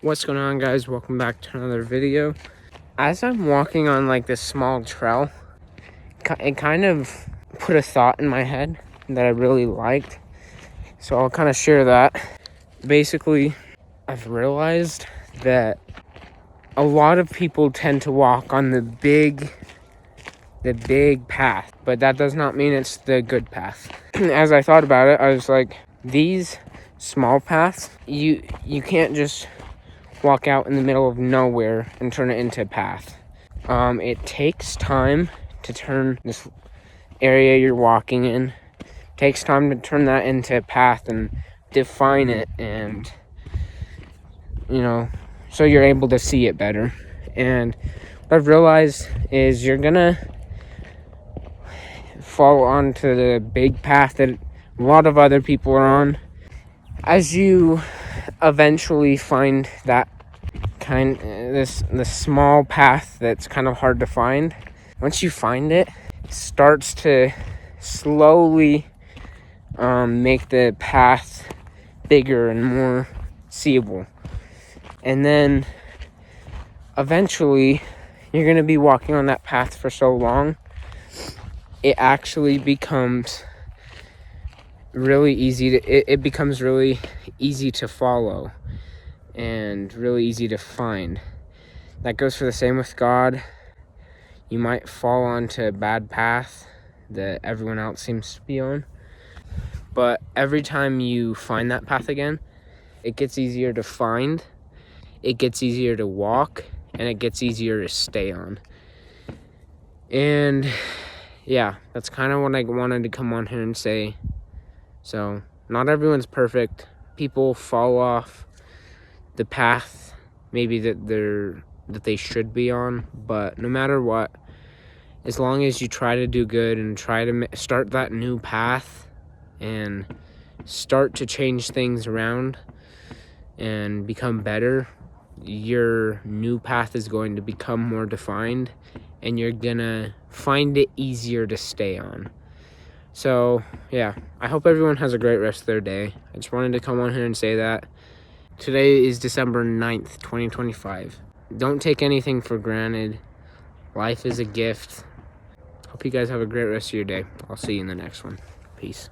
What's going on, guys? Welcome back to another video. As I'm walking on like this small trail, it kind of put a thought in my head that I really liked, so I'll kind of share that. Basically, I've realized that a lot of people tend to walk on the big path, but that does not mean it's the good path. As I thought about it, I was like, these small paths, you can't just walk out in the middle of nowhere and turn it into a path. It takes time to turn this area you're walking in. It takes time to turn that into a path and define it, and so you're able to see it better. And what I've realized is you're gonna fall onto the big path that a lot of other people are on. As you eventually find that this small path that's kind of hard to find, once you find it, it starts to slowly make the path bigger and more seeable. And then eventually you're going to be walking on that path for so long, it actually becomes really easy to it becomes really easy to follow and really easy to find. That goes for the same with God. You might fall onto a bad path that everyone else seems to be on, but every time you find that path again, it gets easier to find, it gets easier to walk, and it gets easier to stay on. And yeah, that's kind of what I wanted to come on here and say. So not everyone's perfect. People fall off the path maybe that they should be on, but no matter what, as long as you try to do good and try to start that new path and start to change things around and become better, your new path is going to become more defined, and you're gonna find it easier to stay on. So yeah, I hope everyone has a great rest of their day. I just wanted to come on here and say that. Today is December 9th, 2025. Don't take anything for granted. Life is a gift. Hope you guys have a great rest of your day. I'll see you in the next one. Peace.